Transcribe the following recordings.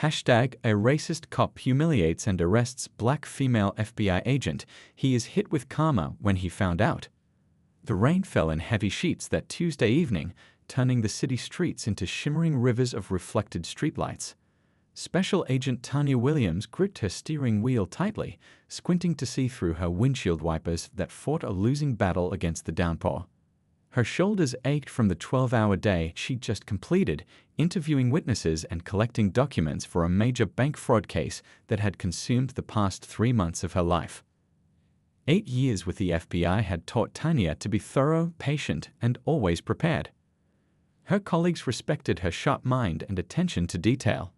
Hashtag a racist cop humiliates and arrests black female FBI agent. He is hit with karma when he found out. The rain fell in heavy sheets that Tuesday evening, turning the city streets into shimmering rivers of reflected streetlights. Special Agent Tanya Williams gripped her steering wheel tightly, squinting to see through her windshield wipers that fought a losing battle against the downpour. Her shoulders ached from the 12-hour day she'd just completed, interviewing witnesses and collecting documents for a major bank fraud case that had consumed the past 3 months of her life. 8 years with the FBI had taught Tanya to be thorough, patient, and always prepared. Her colleagues respected her sharp mind and attention to detail.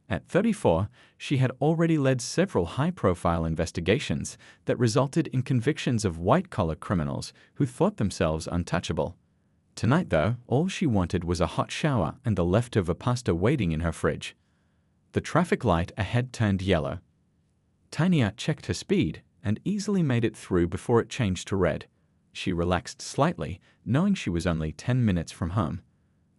At 34, she had already led several high-profile investigations that resulted in convictions of white-collar criminals who thought themselves untouchable. Tonight, though, all she wanted was a hot shower and the leftover pasta waiting in her fridge. The traffic light ahead turned yellow. Tanya checked her speed and easily made it through before it changed to red. She relaxed slightly, knowing she was only 10 minutes from home.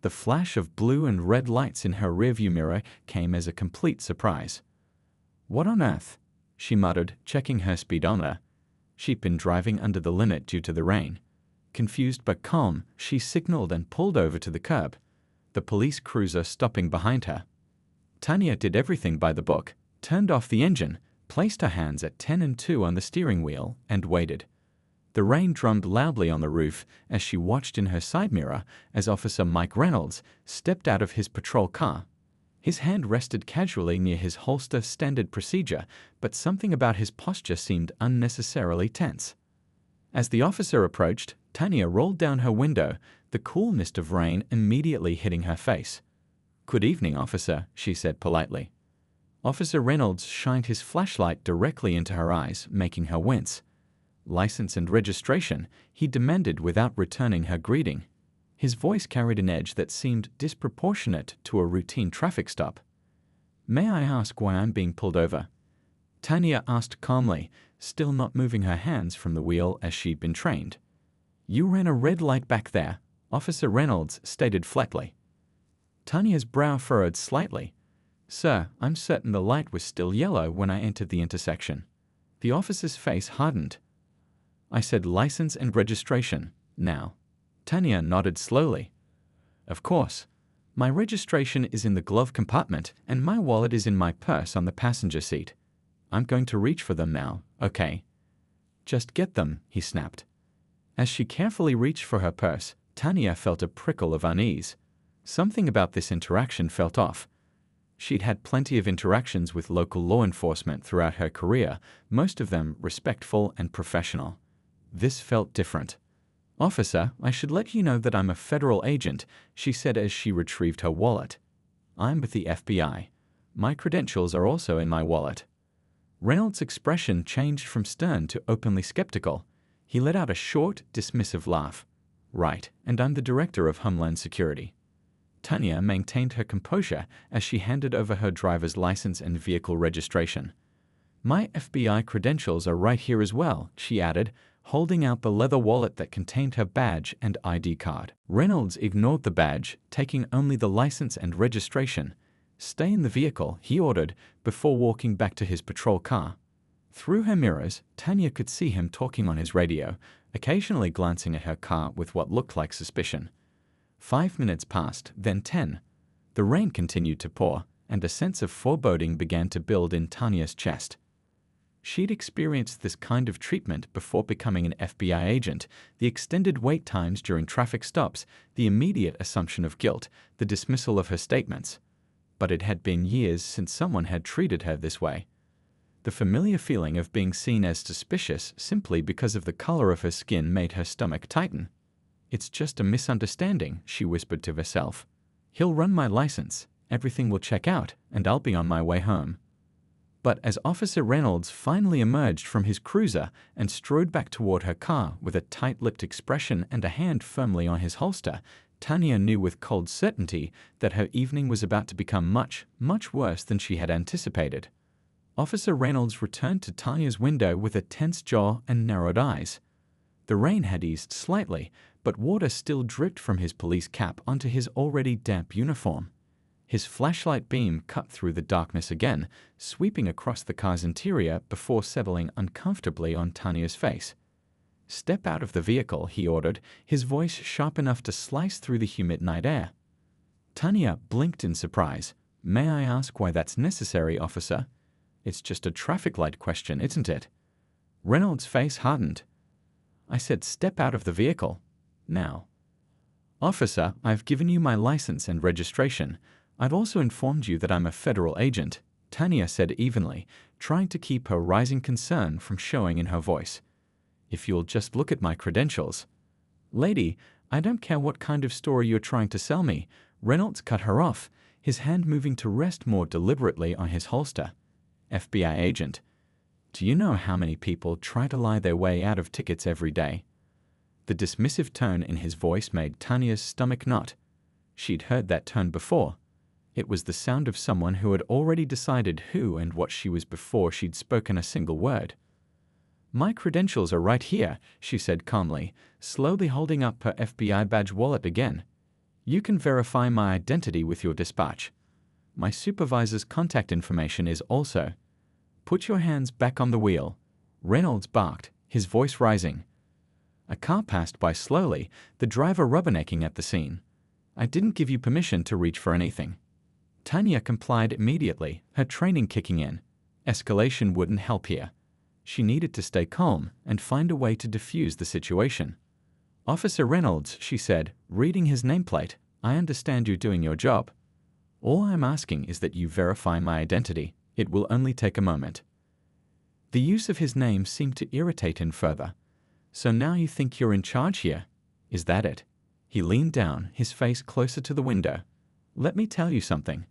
The flash of blue and red lights in her rearview mirror came as a complete surprise. "What on earth?" she muttered, checking her speedometer. She'd been driving under the limit due to the rain. Confused but calm, she signaled and pulled over to the curb, the police cruiser stopping behind her. Tanya did everything by the book, turned off the engine, placed her hands at 10 and 2 on the steering wheel, and waited. The rain drummed loudly on the roof as she watched in her side mirror as Officer Mike Reynolds stepped out of his patrol car. His hand rested casually near his holster, standard procedure, but something about his posture seemed unnecessarily tense. As the officer approached, Tanya rolled down her window, the cool mist of rain immediately hitting her face. "Good evening, officer," she said politely. Officer Reynolds shined his flashlight directly into her eyes, making her wince. "License and registration," he demanded without returning her greeting. His voice carried an edge that seemed disproportionate to a routine traffic stop. "May I ask why I'm being pulled over?" Tanya asked calmly, still not moving her hands from the wheel as she'd been trained. "You ran a red light back there," Officer Reynolds stated flatly. Tanya's brow furrowed slightly. "Sir, I'm certain the light was still yellow when I entered the intersection." The officer's face hardened. "I said license and registration, now." Tanya nodded slowly. "Of course. My registration is in the glove compartment and my wallet is in my purse on the passenger seat. I'm going to reach for them now, okay?" "Just get them," he snapped. As she carefully reached for her purse, Tanya felt a prickle of unease. Something about this interaction felt off. She'd had plenty of interactions with local law enforcement throughout her career, most of them respectful and professional. This felt different. "Officer, I should let you know that I'm a federal agent," she said as she retrieved her wallet. "I'm with the FBI. My credentials are also in my wallet." Reynolds' expression changed from stern to openly skeptical. He let out a short, dismissive laugh. "Right, and I'm the Director of Homeland Security." Tanya maintained her composure as she handed over her driver's license and vehicle registration. "My FBI credentials are right here as well," she added, holding out the leather wallet that contained her badge and ID card. Reynolds ignored the badge, taking only the license and registration. "Stay in the vehicle," he ordered, before walking back to his patrol car. Through her mirrors, Tanya could see him talking on his radio, occasionally glancing at her car with what looked like suspicion. 5 minutes passed, then 10. The rain continued to pour, and a sense of foreboding began to build in Tanya's chest. She'd experienced this kind of treatment before becoming an FBI agent: the extended wait times during traffic stops, the immediate assumption of guilt, the dismissal of her statements. But it had been years since someone had treated her this way. The familiar feeling of being seen as suspicious simply because of the color of her skin made her stomach tighten. "It's just a misunderstanding," she whispered to herself. "He'll run my license, everything will check out, and I'll be on my way home." But as Officer Reynolds finally emerged from his cruiser and strode back toward her car with a tight-lipped expression and a hand firmly on his holster, Tanya knew with cold certainty that her evening was about to become much, much worse than she had anticipated. Officer Reynolds returned to Tanya's window with a tense jaw and narrowed eyes. The rain had eased slightly, but water still dripped from his police cap onto his already damp uniform. His flashlight beam cut through the darkness again, sweeping across the car's interior before settling uncomfortably on Tanya's face. "Step out of the vehicle," he ordered, his voice sharp enough to slice through the humid night air. Tanya blinked in surprise. "May I ask why that's necessary, officer?" "It's just a traffic light question, isn't it?" Reynolds' face hardened. "I said step out of the vehicle. Now." "Officer, I've given you my license and registration. I've also informed you that I'm a federal agent," Tanya said evenly, trying to keep her rising concern from showing in her voice. "If you'll just look at my credentials." "Lady, I don't care what kind of story you're trying to sell me." Reynolds cut her off, his hand moving to rest more deliberately on his holster. "FBI agent. Do you know how many people try to lie their way out of tickets every day?" The dismissive tone in his voice made Tanya's stomach knot. She'd heard that tone before. It was the sound of someone who had already decided who and what she was before she'd spoken a single word. "My credentials are right here," she said calmly, slowly holding up her FBI badge wallet again. "You can verify my identity with your dispatch. My supervisor's contact information is also." "Put your hands back on the wheel," Reynolds barked, his voice rising. A car passed by slowly, the driver rubbernecking at the scene. "I didn't give you permission to reach for anything." Tanya complied immediately, her training kicking in. Escalation wouldn't help here. She needed to stay calm and find a way to defuse the situation. "Officer Reynolds," she said, reading his nameplate, "I understand you're doing your job. All I'm asking is that you verify my identity. It will only take a moment." The use of his name seemed to irritate him further. "So now you think you're in charge here? Is that it?" He leaned down, his face closer to the window. "Let me tell you something.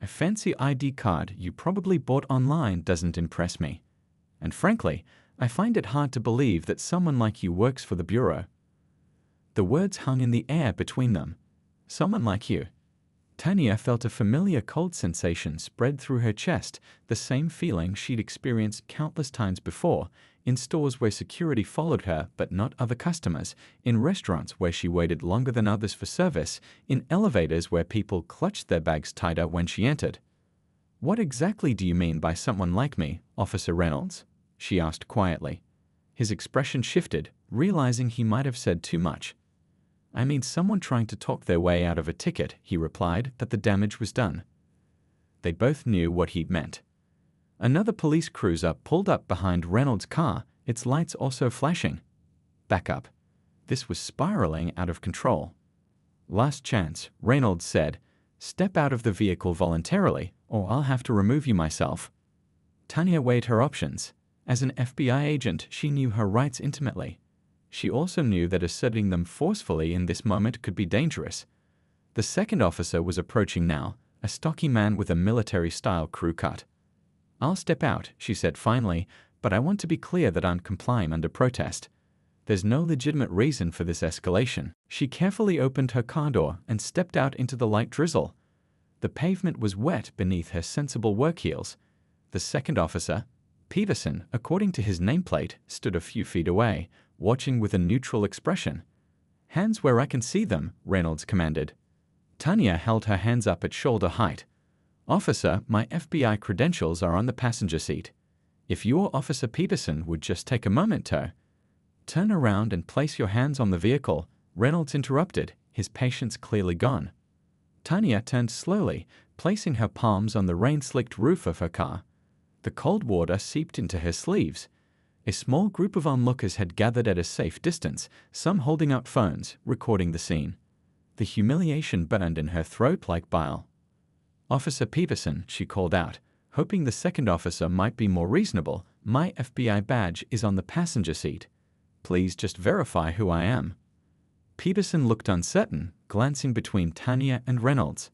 A fancy ID card you probably bought online doesn't impress me. And frankly, I find it hard to believe that someone like you works for the Bureau." The words hung in the air between them. "Someone like you." Tanya felt a familiar cold sensation spread through her chest, the same feeling she'd experienced countless times before, in stores where security followed her but not other customers, in restaurants where she waited longer than others for service, in elevators where people clutched their bags tighter when she entered. "What exactly do you mean by someone like me, Officer Reynolds?" she asked quietly. His expression shifted, realizing he might have said too much. "I mean someone trying to talk their way out of a ticket," he replied, "that the damage was done." They both knew what he meant. Another police cruiser pulled up behind Reynolds' car, its lights also flashing. "Back up." This was spiraling out of control. "Last chance," Reynolds said. "Step out of the vehicle voluntarily, or I'll have to remove you myself." Tanya weighed her options. As an FBI agent, she knew her rights intimately. She also knew that asserting them forcefully in this moment could be dangerous. The second officer was approaching now, a stocky man with a military-style crew cut. "I'll step out," she said finally, "but I want to be clear that I'm complying under protest. There's no legitimate reason for this escalation." She carefully opened her car door and stepped out into the light drizzle. The pavement was wet beneath her sensible work heels. The second officer, Peterson, according to his nameplate, stood a few feet away, watching with a neutral expression. "Hands where I can see them," Reynolds commanded. Tanya held her hands up at shoulder height. "Officer, my FBI credentials are on the passenger seat. If you or Officer Peterson would just take a moment to—" "Turn around and place your hands on the vehicle," Reynolds interrupted, his patience clearly gone. Tanya turned slowly, placing her palms on the rain-slicked roof of her car. The cold water seeped into her sleeves. A small group of onlookers had gathered at a safe distance, some holding out phones, recording the scene. The humiliation burned in her throat like bile. "Officer Peterson," she called out, hoping the second officer might be more reasonable, "my FBI badge is on the passenger seat. Please just verify who I am." Peterson looked uncertain, glancing between Tanya and Reynolds.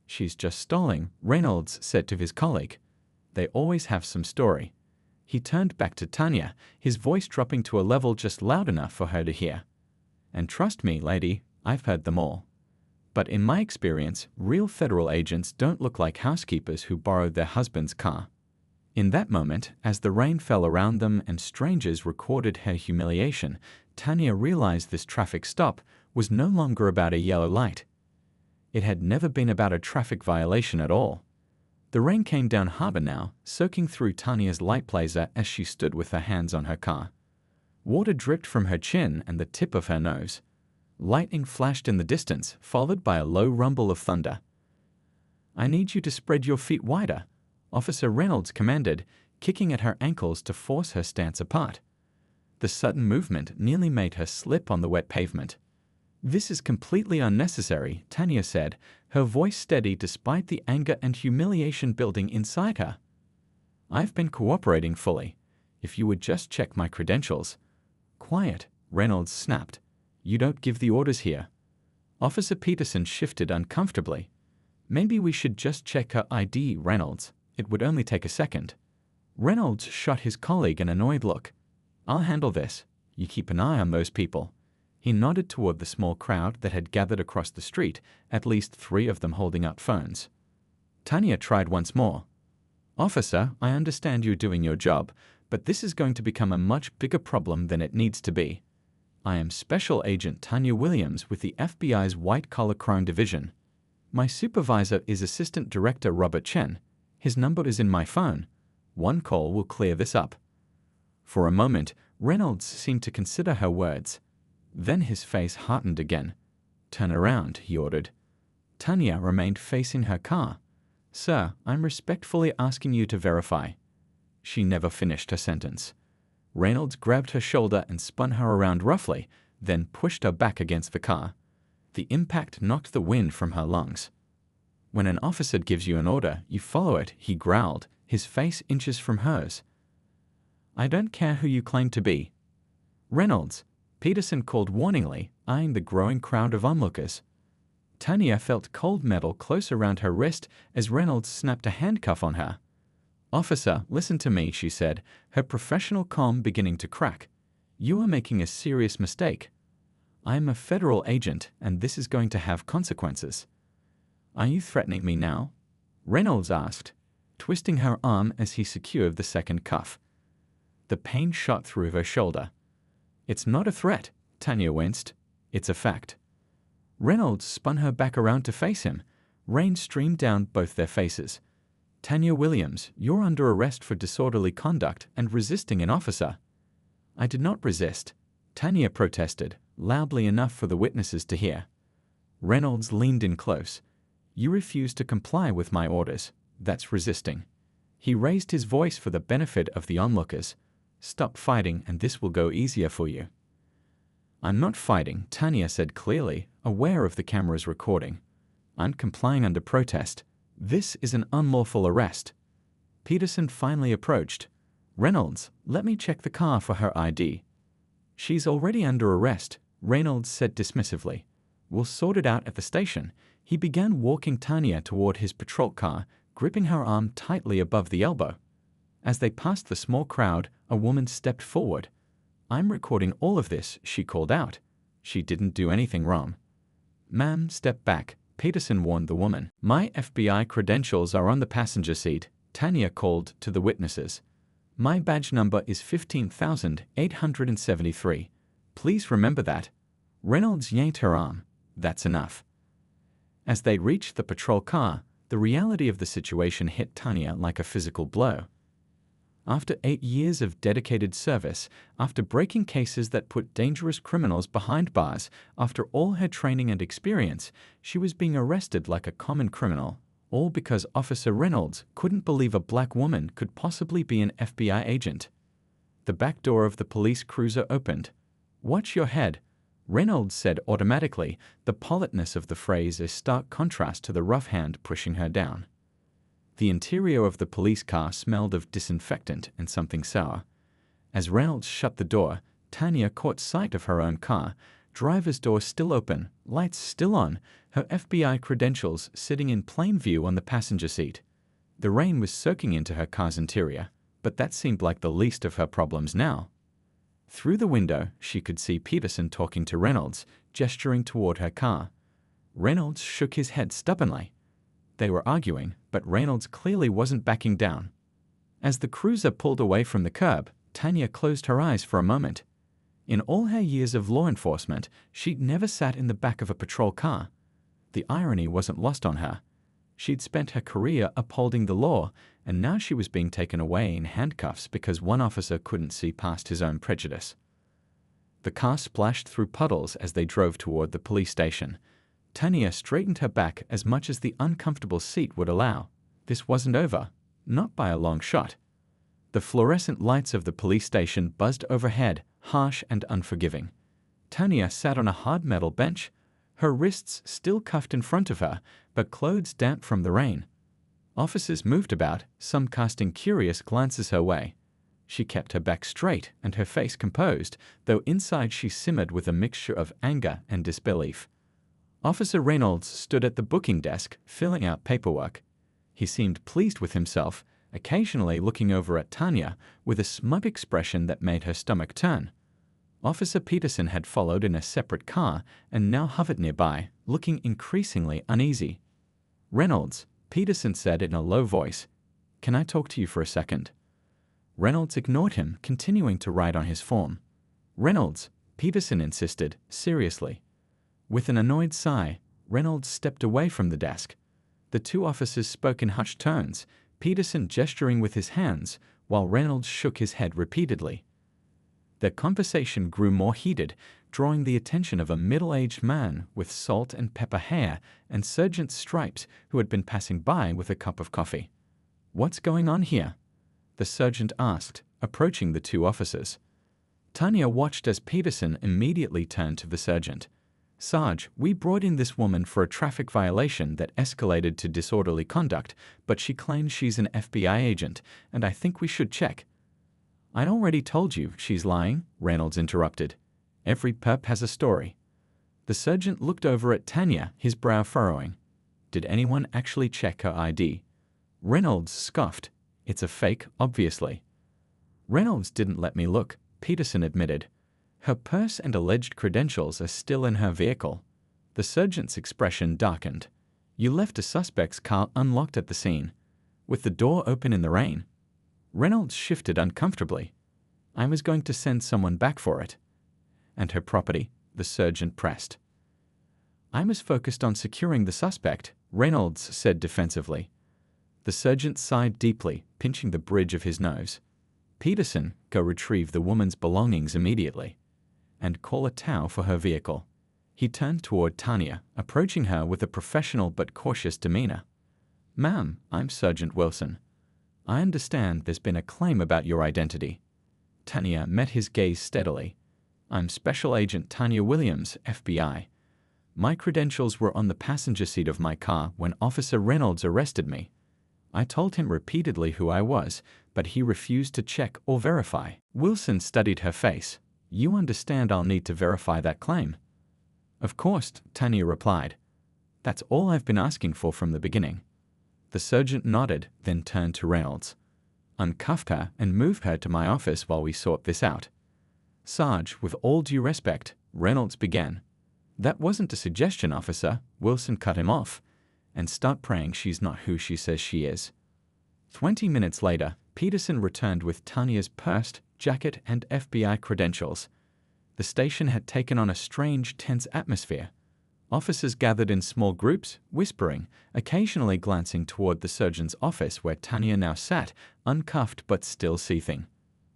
"She's just stalling," Reynolds said to his colleague. "They always have some story." He turned back to Tanya, his voice dropping to a level just loud enough for her to hear. "And trust me, lady, I've heard them all. But in my experience, real federal agents don't look like housekeepers who borrowed their husband's car." In that moment, as the rain fell around them and strangers recorded her humiliation, Tanya realized this traffic stop was no longer about a yellow light. It had never been about a traffic violation at all. The rain came down harder now, soaking through Tanya's light blazer as she stood with her hands on her car. Water dripped from her chin and the tip of her nose. Lightning flashed in the distance, followed by a low rumble of thunder. "I need you to spread your feet wider," Officer Reynolds commanded, kicking at her ankles to force her stance apart. The sudden movement nearly made her slip on the wet pavement. "This is completely unnecessary," Tanya said, her voice steady despite the anger and humiliation building inside her. "I've been cooperating fully. If you would just check my credentials." "Quiet," Reynolds snapped. "You don't give the orders here." Officer Peterson shifted uncomfortably. "Maybe we should just check her ID, Reynolds. It would only take a second." Reynolds shot his colleague an annoyed look. "I'll handle this. You keep an eye on those people." He nodded toward the small crowd that had gathered across the street, at least 3 of them holding out phones. Tanya tried once more. "Officer, I understand you're doing your job, but this is going to become a much bigger problem than it needs to be. I am Special Agent Tanya Williams with the FBI's White Collar Crime Division. My supervisor is Assistant Director Robert Chen. His number is in my phone. One call will clear this up." For a moment, Reynolds seemed to consider her words. Then his face hardened again. "Turn around," he ordered. Tanya remained facing her car. "Sir, I'm respectfully asking you to verify." She never finished her sentence. Reynolds grabbed her shoulder and spun her around roughly, then pushed her back against the car. The impact knocked the wind from her lungs. "When an officer gives you an order, you follow it," he growled, his face inches from hers. "I don't care who you claim to be." "Reynolds," Peterson called warningly, eyeing the growing crowd of onlookers. Tanya felt cold metal close around her wrist as Reynolds snapped a handcuff on her. "Officer, listen to me," she said, her professional calm beginning to crack. "You are making a serious mistake. I am a federal agent, and this is going to have consequences." "Are you threatening me now?" Reynolds asked, twisting her arm as he secured the second cuff. The pain shot through her shoulder. "It's not a threat," Tanya winced. "It's a fact." Reynolds spun her back around to face him. Rain streamed down both their faces. "Tanya Williams, you're under arrest for disorderly conduct and resisting an officer." "I did not resist," Tanya protested, loudly enough for the witnesses to hear. Reynolds leaned in close. "You refuse to comply with my orders. That's resisting." He raised his voice for the benefit of the onlookers. "Stop fighting and this will go easier for you." "I'm not fighting," Tanya said clearly, aware of the camera's recording. "I'm complying under protest. This is an unlawful arrest." Peterson finally approached. "Reynolds, let me check the car for her ID." "She's already under arrest," Reynolds said dismissively. "We'll sort it out at the station." He began walking Tanya toward his patrol car, gripping her arm tightly above the elbow. As they passed the small crowd, a woman stepped forward. "I'm recording all of this," she called out. She didn't do anything wrong. "Ma'am, step back," Peterson warned the woman. "My FBI credentials are on the passenger seat," Tanya called to the witnesses. "My badge number is 15,873. Please remember that." Reynolds yanked her arm. "That's enough." As they reached the patrol car, the reality of the situation hit Tanya like a physical blow. After 8 years of dedicated service, after breaking cases that put dangerous criminals behind bars, after all her training and experience, she was being arrested like a common criminal, all because Officer Reynolds couldn't believe a black woman could possibly be an FBI agent. The back door of the police cruiser opened. "Watch your head," Reynolds said automatically, the politeness of the phrase a stark contrast to the rough hand pushing her down. The interior of the police car smelled of disinfectant and something sour. As Reynolds shut the door, Tanya caught sight of her own car, driver's door still open, lights still on, her FBI credentials sitting in plain view on the passenger seat. The rain was soaking into her car's interior, but that seemed like the least of her problems now. Through the window, she could see Peterson talking to Reynolds, gesturing toward her car. Reynolds shook his head stubbornly. They were arguing, but Reynolds clearly wasn't backing down. As the cruiser pulled away from the curb, Tanya closed her eyes for a moment. In all her years of law enforcement, she'd never sat in the back of a patrol car. The irony wasn't lost on her. She'd spent her career upholding the law, and now she was being taken away in handcuffs because one officer couldn't see past his own prejudice. The car splashed through puddles as they drove toward the police station. Tanya straightened her back as much as the uncomfortable seat would allow. This wasn't over, not by a long shot. The fluorescent lights of the police station buzzed overhead, harsh and unforgiving. Tanya sat on a hard metal bench, her wrists still cuffed in front of her, but clothes damp from the rain. Officers moved about, some casting curious glances her way. She kept her back straight and her face composed, though inside she simmered with a mixture of anger and disbelief. Officer Reynolds stood at the booking desk, filling out paperwork. He seemed pleased with himself, occasionally looking over at Tanya with a smug expression that made her stomach turn. Officer Peterson had followed in a separate car and now hovered nearby, looking increasingly uneasy. "Reynolds," Peterson said in a low voice, "can I talk to you for a second?" Reynolds ignored him, continuing to write on his form. "Reynolds," Peterson insisted, seriously. With an annoyed sigh, Reynolds stepped away from the desk. The two officers spoke in hushed tones, Peterson gesturing with his hands, while Reynolds shook his head repeatedly. Their conversation grew more heated, drawing the attention of a middle-aged man with salt and pepper hair and sergeant's stripes who had been passing by with a cup of coffee. "What's going on here?" the sergeant asked, approaching the two officers. Tanya watched as Peterson immediately turned to the sergeant. "Sarge, we brought in this woman for a traffic violation that escalated to disorderly conduct, but she claims she's an FBI agent, and I think we should check." "I'd already told you she's lying," Reynolds interrupted. "Every perp has a story." The sergeant looked over at Tanya, his brow furrowing. "Did anyone actually check her ID?" Reynolds scoffed. "It's a fake, obviously." "Reynolds didn't let me look," Peterson admitted. "Her purse and alleged credentials are still in her vehicle." The sergeant's expression darkened. "You left a suspect's car unlocked at the scene, with the door open in the rain." Reynolds shifted uncomfortably. "I was going to send someone back for it." "And her property?" the sergeant pressed. "I was focused on securing the suspect," Reynolds said defensively. The sergeant sighed deeply, pinching the bridge of his nose. "Peterson, go retrieve the woman's belongings immediately. And call a tow for her vehicle." He turned toward Tanya, approaching her with a professional but cautious demeanor. "Ma'am, I'm Sergeant Wilson. I understand there's been a claim about your identity." Tanya met his gaze steadily. "I'm Special Agent Tanya Williams, FBI. My credentials were on the passenger seat of my car when Officer Reynolds arrested me. I told him repeatedly who I was, but he refused to check or verify." Wilson studied her face. "You understand I'll need to verify that claim?" "Of course," Tanya replied. "That's all I've been asking for from the beginning." The sergeant nodded, then turned to Reynolds. "Uncuff her and move her to my office while we sort this out." "Sarge, with all due respect," Reynolds began. "That wasn't a suggestion, officer," Wilson cut him off. "And start praying she's not who she says she is." 20 minutes later, Peterson returned with Tanya's purse, jacket, and FBI credentials. The station had taken on a strange, tense atmosphere. Officers gathered in small groups, whispering, occasionally glancing toward the surgeon's office where Tanya now sat, uncuffed but still seething.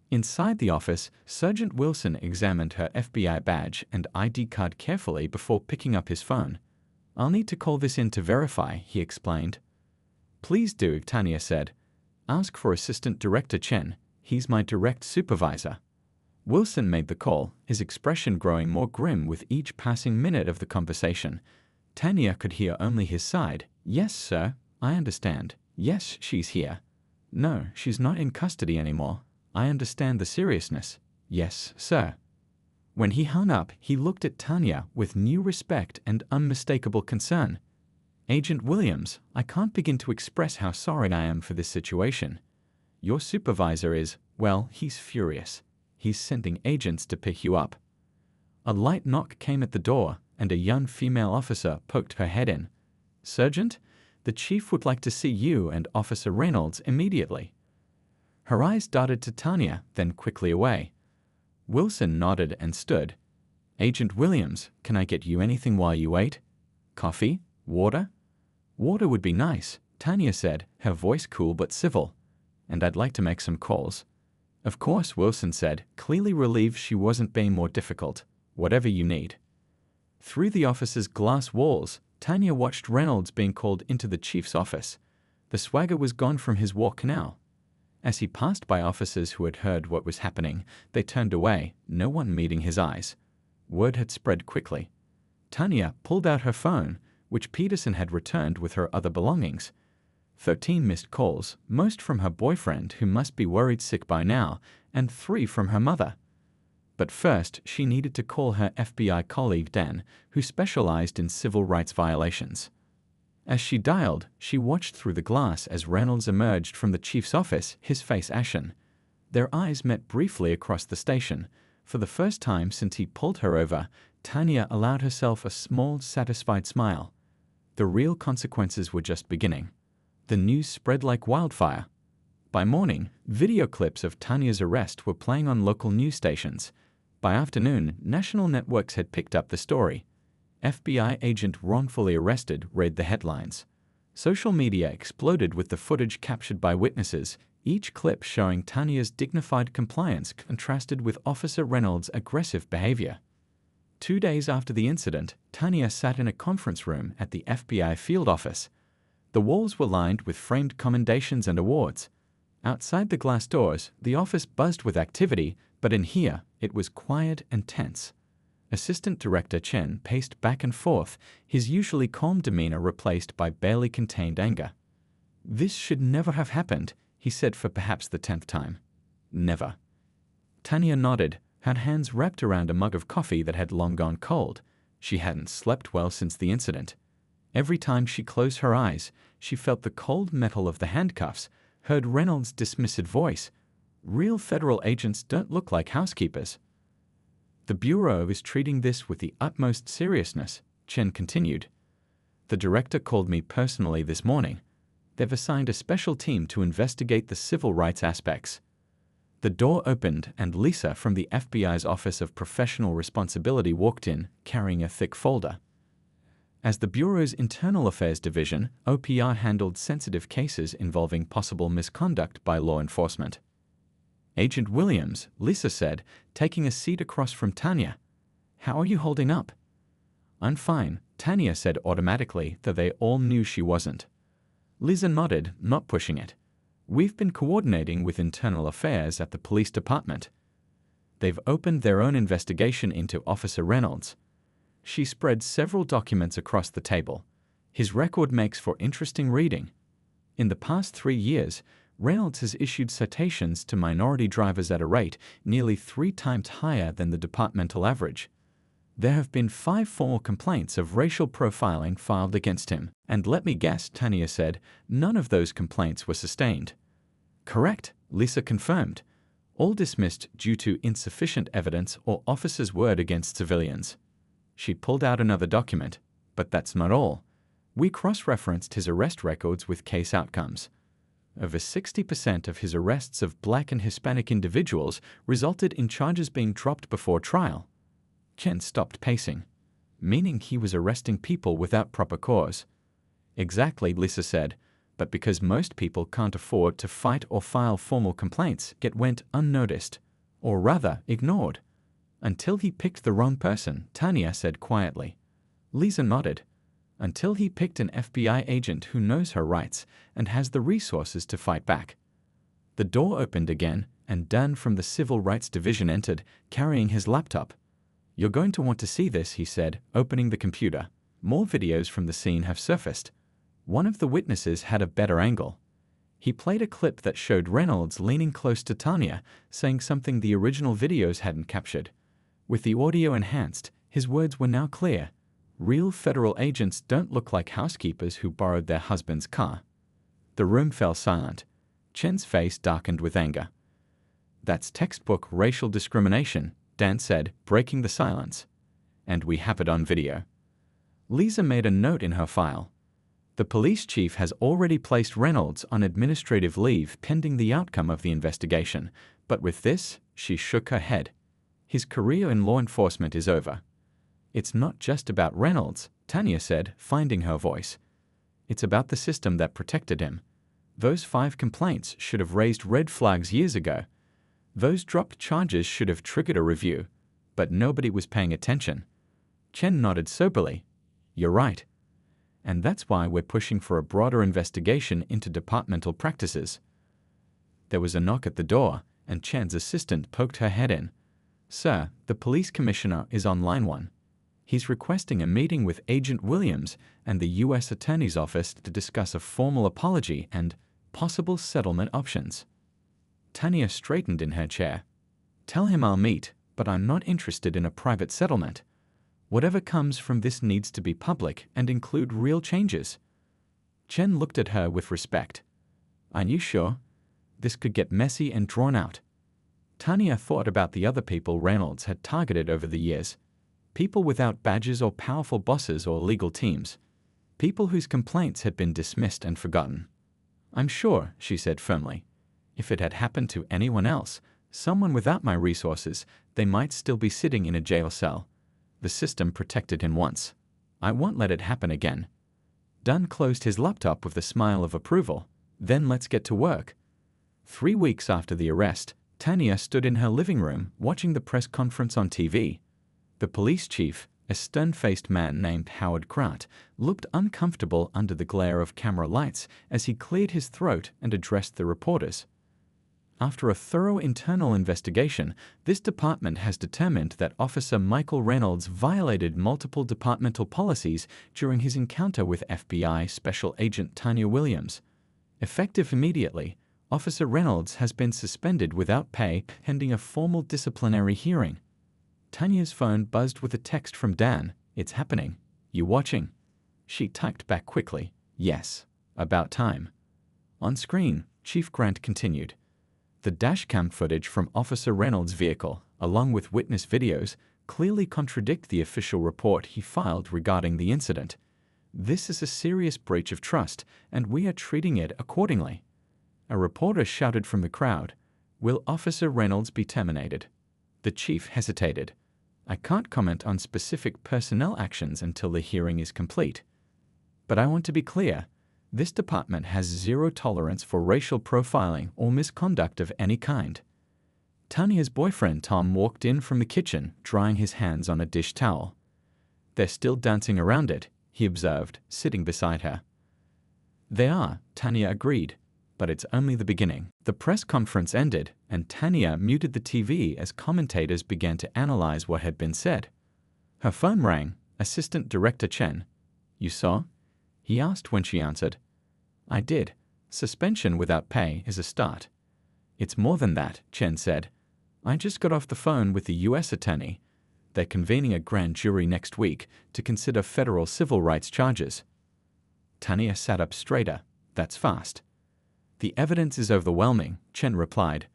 Inside the office, Sergeant Wilson examined her FBI badge and ID card carefully before picking up his phone. "I'll need to call this in to verify," he explained. "Please do," Tanya said. "Ask for Assistant Director Chen. He's my direct supervisor." Wilson made the call, his expression growing more grim with each passing minute of the conversation. Tanya could hear only his side. "Yes, sir. I understand. Yes, she's here. No, she's not in custody anymore. I understand the seriousness. Yes, sir." When he hung up, he looked at Tanya with new respect and unmistakable concern. "Agent Williams, I can't begin to express how sorry I am for this situation. Your supervisor is, well, he's furious. He's sending agents to pick you up." A light knock came at the door, and a young female officer poked her head in. "Sergeant, the chief would like to see you and Officer Reynolds immediately." Her eyes darted to Tanya, then quickly away. Wilson nodded and stood. "Agent Williams, can I get you anything while you wait?" "Coffee?" Water? Water would be nice, Tanya said, her voice cool but civil. And I'd like to make some calls. Of course, Wilson said, clearly relieved she wasn't being more difficult. Whatever you need. Through the office's glass walls, Tanya watched Reynolds being called into the chief's office. The swagger was gone from his walk now. As he passed by officers who had heard what was happening, they turned away, no one meeting his eyes. Word had spread quickly. Tanya pulled out her phone, which Peterson had returned with her other belongings. 13 missed calls, most from her boyfriend, who must be worried sick by now, and 3 from her mother. But first, she needed to call her FBI colleague Dan, who specialized in civil rights violations. As she dialed, she watched through the glass as Reynolds emerged from the chief's office, his face ashen. Their eyes met briefly across the station. For the first time since he pulled her over, Tanya allowed herself a small, satisfied smile. The real consequences were just beginning. The news spread like wildfire. By morning, video clips of Tanya's arrest were playing on local news stations. By afternoon, national networks had picked up the story. FBI agent wrongfully arrested read the headlines. Social media exploded with the footage captured by witnesses, each clip showing Tanya's dignified compliance contrasted with Officer Reynolds' aggressive behavior. 2 days after the incident, Tanya sat in a conference room at the FBI field office. The walls were lined with framed commendations and awards. Outside the glass doors, the office buzzed with activity, but in here, it was quiet and tense. Assistant Director Chen paced back and forth, his usually calm demeanor replaced by barely contained anger. "This should never have happened," he said for perhaps the 10th time. "Never." Tanya nodded, her hands wrapped around a mug of coffee that had long gone cold. She hadn't slept well since the incident. Every time she closed her eyes, she felt the cold metal of the handcuffs, heard Reynolds' dismissive voice. "Real federal agents don't look like housekeepers." "The Bureau is treating this with the utmost seriousness," Chen continued. "The director called me personally this morning. They've assigned a special team to investigate the civil rights aspects." The door opened and Lisa from the FBI's Office of Professional Responsibility walked in, carrying a thick folder. As the Bureau's Internal Affairs Division, OPR handled sensitive cases involving possible misconduct by law enforcement. "Agent Williams," Lisa said, taking a seat across from Tanya. "How are you holding up?" "I'm fine," Tanya said automatically, though they all knew she wasn't. Lisa nodded, not pushing it. "We've been coordinating with Internal Affairs at the police department. They've opened their own investigation into Officer Reynolds." She spread several documents across the table. His record makes for interesting reading. In the past 3 years, Reynolds has issued citations to minority drivers at a rate nearly 3 times higher than the departmental average. There have been 5 formal complaints of racial profiling filed against him, and let me guess, Tanya said, none of those complaints were sustained. "Correct," Lisa confirmed. "All dismissed due to insufficient evidence or officer's word against civilians." She pulled out another document. "But that's not all. We cross-referenced his arrest records with case outcomes. Over 60% of his arrests of Black and Hispanic individuals resulted in charges being dropped before trial." Chen stopped pacing. "Meaning he was arresting people without proper cause." "Exactly," Lisa said, "but because most people can't afford to fight or file formal complaints, it went unnoticed, or rather ignored. Until he picked the wrong person," Tanya said quietly. Lisa nodded. "Until he picked an FBI agent who knows her rights and has the resources to fight back." The door opened again, and Dan from the Civil Rights Division entered, carrying his laptop. "You're going to want to see this," he said, opening the computer. "More videos from the scene have surfaced." One of the witnesses had a better angle. He played a clip that showed Reynolds leaning close to Tanya, saying something the original videos hadn't captured. With the audio enhanced, his words were now clear. "Real federal agents don't look like housekeepers who borrowed their husband's car." The room fell silent. Chen's face darkened with anger. "That's textbook racial discrimination," Dan said, breaking the silence. "And we have it on video." Lisa made a note in her file. "The police chief has already placed Reynolds on administrative leave pending the outcome of the investigation, but with this," she shook her head, "his career in law enforcement is over." "It's not just about Reynolds," Tanya said, finding her voice. It's about the system that protected him. Those 5 complaints should have raised red flags years ago. Those dropped charges should have triggered a review, but nobody was paying attention. Chen nodded soberly. You're right. And that's why we're pushing for a broader investigation into departmental practices. There was a knock at the door, and Chen's assistant poked her head in. Sir, the police commissioner is on line 1. He's requesting a meeting with Agent Williams and the U.S. Attorney's Office to discuss a formal apology and possible settlement options. Tanya straightened in her chair. Tell him I'll meet, but I'm not interested in a private settlement. Whatever comes from this needs to be public and include real changes. Chen looked at her with respect. Are you sure? This could get messy and drawn out. Tanya thought about the other people Reynolds had targeted over the years. People without badges or powerful bosses or legal teams. People whose complaints had been dismissed and forgotten. I'm sure, she said firmly. If it had happened to anyone else, someone without my resources, they might still be sitting in a jail cell. The system protected him once. I won't let it happen again. Dunn closed his laptop with a smile of approval. Then let's get to work. 3 weeks after the arrest, Tanya stood in her living room watching the press conference on TV. The police chief, a stern-faced man named Howard Kraut, looked uncomfortable under the glare of camera lights as he cleared his throat and addressed the reporters. After a thorough internal investigation, this department has determined that Officer Michael Reynolds violated multiple departmental policies during his encounter with FBI Special Agent Tanya Williams. Effective immediately, Officer Reynolds has been suspended without pay pending a formal disciplinary hearing. Tanya's phone buzzed with a text from Dan. It's happening. You watching? She typed back quickly. Yes. About time. On screen, Chief Grant continued. The dashcam footage from Officer Reynolds' vehicle, along with witness videos, clearly contradict the official report he filed regarding the incident. This is a serious breach of trust, and we are treating it accordingly. A reporter shouted from the crowd, Will Officer Reynolds be terminated? The chief hesitated. I can't comment on specific personnel actions until the hearing is complete. But I want to be clear. This department has zero tolerance for racial profiling or misconduct of any kind. Tanya's boyfriend Tom walked in from the kitchen, drying his hands on a dish towel. They're still dancing around it, he observed, sitting beside her. They are, Tanya agreed, but it's only the beginning. The press conference ended, and Tanya muted the TV as commentators began to analyze what had been said. Her phone rang. Assistant Director Chen. You saw? He asked when she answered. I did. Suspension without pay is a start. It's more than that, Chen said. I just got off the phone with the U.S. attorney. They're convening a grand jury next week to consider federal civil rights charges. Tanya sat up straighter. That's fast. The evidence is overwhelming, Chen replied.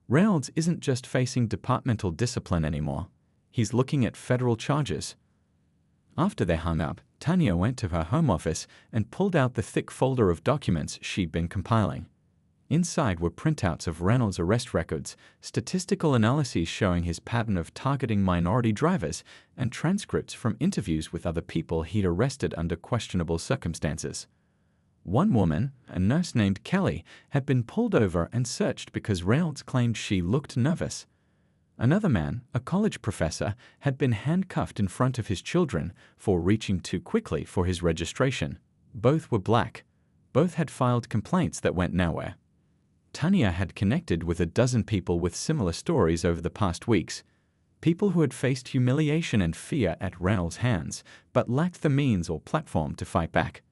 Reynolds isn't just facing departmental discipline anymore. He's looking at federal charges. After they hung up, Tanya went to her home office and pulled out the thick folder of documents she'd been compiling. Inside were printouts of Reynolds' arrest records, statistical analyses showing his pattern of targeting minority drivers, and transcripts from interviews with other people he'd arrested under questionable circumstances. One woman, a nurse named Kelly, had been pulled over and searched because Reynolds claimed she looked nervous. Another man, a college professor, had been handcuffed in front of his children for reaching too quickly for his registration. Both were black. Both had filed complaints that went nowhere. Tanya had connected with a dozen people with similar stories over the past weeks. People who had faced humiliation and fear at Reynolds' hands, but lacked the means or platform to fight back.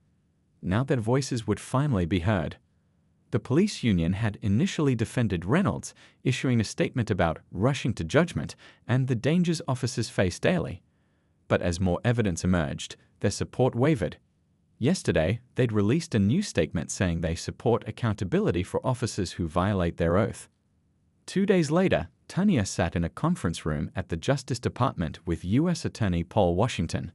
Now their voices would finally be heard. The police union had initially defended Reynolds, issuing a statement about rushing to judgment and the dangers officers face daily. But as more evidence emerged, their support wavered. Yesterday, they'd released a new statement saying they support accountability for officers who violate their oath. 2 days later, Tanya sat in a conference room at the Justice Department with U.S. Attorney Paul Washington.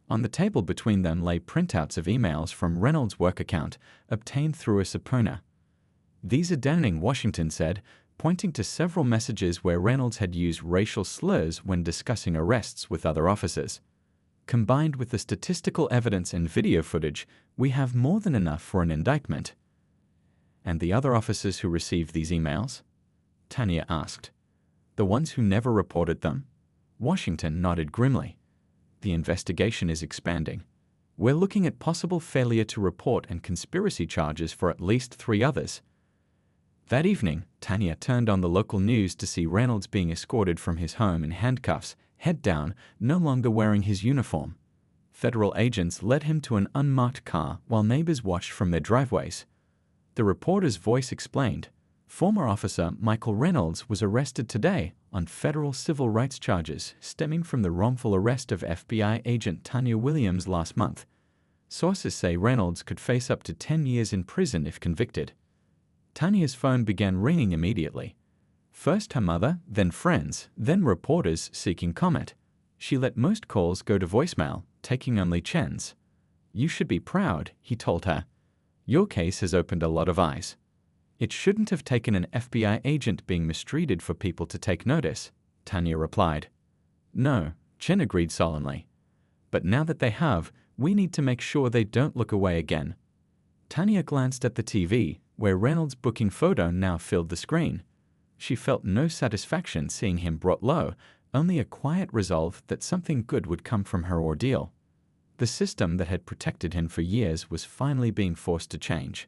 On the table between them lay printouts of emails from Reynolds' work account, obtained through a subpoena. These are damning, Washington said, pointing to several messages where Reynolds had used racial slurs when discussing arrests with other officers. Combined with the statistical evidence and video footage, we have more than enough for an indictment." "And the other officers who received these emails?" Tanya asked. "The ones who never reported them?" Washington nodded grimly. "The investigation is expanding. We're looking at possible failure to report and conspiracy charges for at least 3 others." That evening, Tanya turned on the local news to see Reynolds being escorted from his home in handcuffs, head down, no longer wearing his uniform. Federal agents led him to an unmarked car while neighbors watched from their driveways. The reporter's voice explained, "Former Officer Michael Reynolds was arrested today on federal civil rights charges stemming from the wrongful arrest of FBI agent Tanya Williams last month. Sources say Reynolds could face up to 10 years in prison if convicted." Tanya's phone began ringing immediately. First her mother, then friends, then reporters seeking comment. She let most calls go to voicemail, taking only Chen's. "You should be proud," he told her. "Your case has opened a lot of eyes." "It shouldn't have taken an FBI agent being mistreated for people to take notice," Tanya replied. "No," Chen agreed solemnly. "But now that they have, we need to make sure they don't look away again." Tanya glanced at the TV, where Reynolds' booking photo now filled the screen. She felt no satisfaction seeing him brought low, only a quiet resolve that something good would come from her ordeal. The system that had protected him for years was finally being forced to change.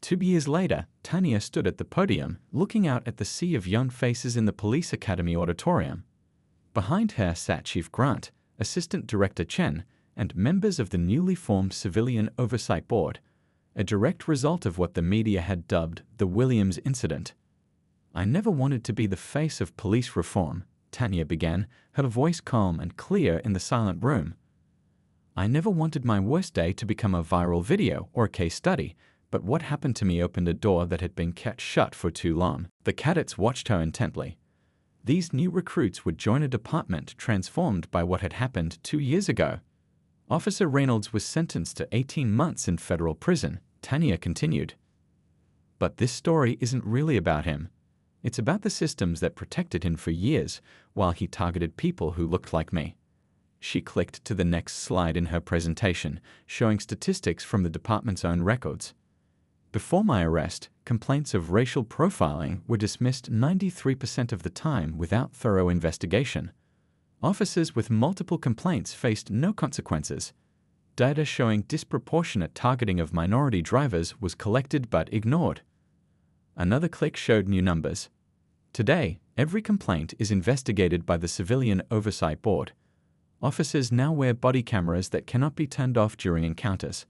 2 years later, Tanya stood at the podium, looking out at the sea of young faces in the Police Academy auditorium. Behind her sat Chief Grant, Assistant Director Chen, and members of the newly formed Civilian Oversight Board, a direct result of what the media had dubbed the Williams incident. "I never wanted to be the face of police reform," Tanya began, her voice calm and clear in the silent room. "I never wanted my worst day to become a viral video or a case study, but what happened to me opened a door that had been kept shut for too long." The cadets watched her intently. These new recruits would join a department transformed by what had happened 2 years ago. Officer Reynolds was sentenced to 18 months in federal prison, Tanya continued. "But this story isn't really about him. It's about the systems that protected him for years while he targeted people who looked like me." She clicked to the next slide in her presentation, showing statistics from the department's own records. "Before my arrest, complaints of racial profiling were dismissed 93% of the time without thorough investigation. Officers with multiple complaints faced no consequences. Data showing disproportionate targeting of minority drivers was collected but ignored." Another click showed new numbers. "Today, every complaint is investigated by the Civilian Oversight Board. Officers now wear body cameras that cannot be turned off during encounters.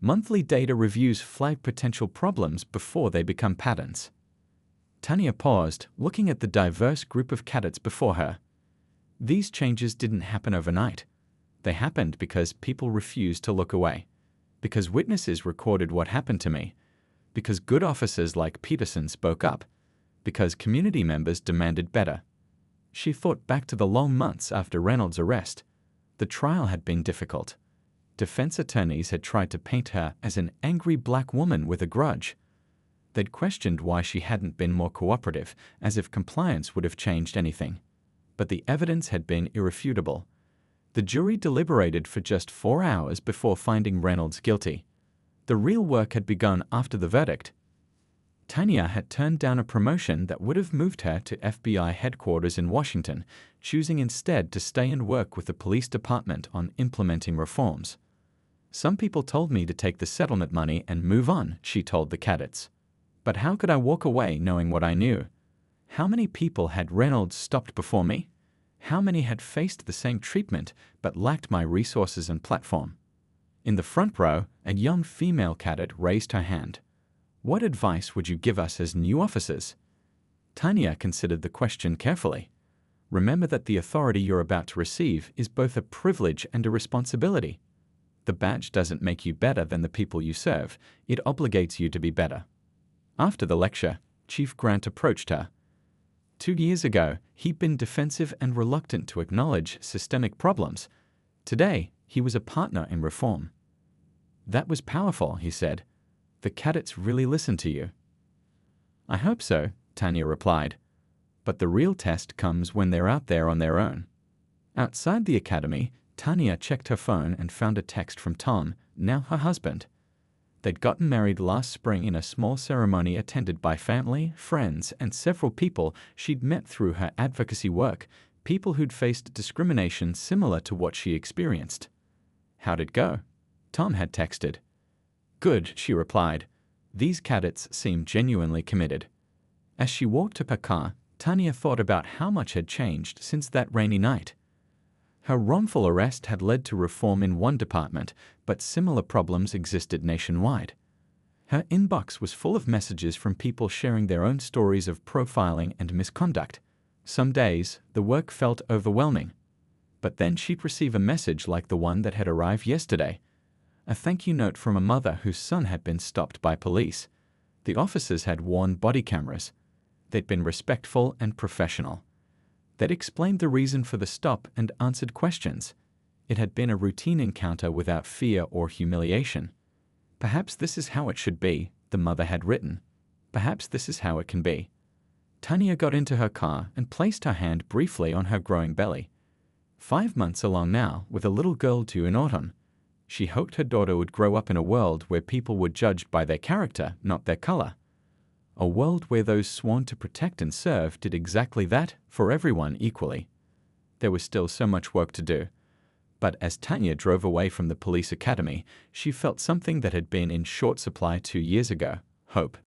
Monthly data reviews flag potential problems before they become patterns." Tanya paused, looking at the diverse group of cadets before her. These changes didn't happen overnight. They happened because people refused to look away, because witnesses recorded what happened to me, because good officers like Peterson spoke up, because community members demanded better. She thought back to the long months after Reynolds' arrest. The trial had been difficult. Defense attorneys had tried to paint her as an angry black woman with a grudge. They'd questioned why she hadn't been more cooperative, as if compliance would have changed anything. But the evidence had been irrefutable. The jury deliberated for just 4 hours before finding Reynolds guilty. The real work had begun after the verdict. Tanya had turned down a promotion that would have moved her to FBI headquarters in Washington, choosing instead to stay and work with the police department on implementing reforms. "Some people told me to take the settlement money and move on," she told the cadets. "But how could I walk away knowing what I knew? How many people had Reynolds stopped before me? How many had faced the same treatment but lacked my resources and platform?" In the front row, a young female cadet raised her hand. "What advice would you give us as new officers?" Tanya considered the question carefully. "Remember that the authority you're about to receive is both a privilege and a responsibility. The badge doesn't make you better than the people you serve. It obligates you to be better." After the lecture, Chief Grant approached her. 2 years ago, he'd been defensive and reluctant to acknowledge systemic problems. Today, he was a partner in reform. "That was powerful," he said. "The cadets really listened to you." "I hope so," Tanya replied. "But the real test comes when they're out there on their own." Outside the academy, Tanya checked her phone and found a text from Tom, now her husband. They'd gotten married last spring in a small ceremony attended by family, friends, and several people she'd met through her advocacy work, people who'd faced discrimination similar to what she experienced. "How'd it go?" Tom had texted. "Good," she replied. These cadets seemed genuinely committed. As she walked to her car, Tanya thought about how much had changed since that rainy night. Her wrongful arrest had led to reform in one department, but similar problems existed nationwide. Her inbox was full of messages from people sharing their own stories of profiling and misconduct. Some days, the work felt overwhelming. But then she'd receive a message like the one that had arrived yesterday. A thank you note from a mother whose son had been stopped by police. The officers had worn body cameras. They'd been respectful and professional. They'd explained the reason for the stop and answered questions. It had been a routine encounter without fear or humiliation. "Perhaps this is how it should be," the mother had written. "Perhaps this is how it can be." Tanya got into her car and placed her hand briefly on her growing belly. 5 months along now, with a little girl due in autumn. She hoped her daughter would grow up in a world where people were judged by their character, not their color. A world where those sworn to protect and serve did exactly that for everyone equally. There was still so much work to do. But as Tanya drove away from the police academy, she felt something that had been in short supply 2 years ago: hope.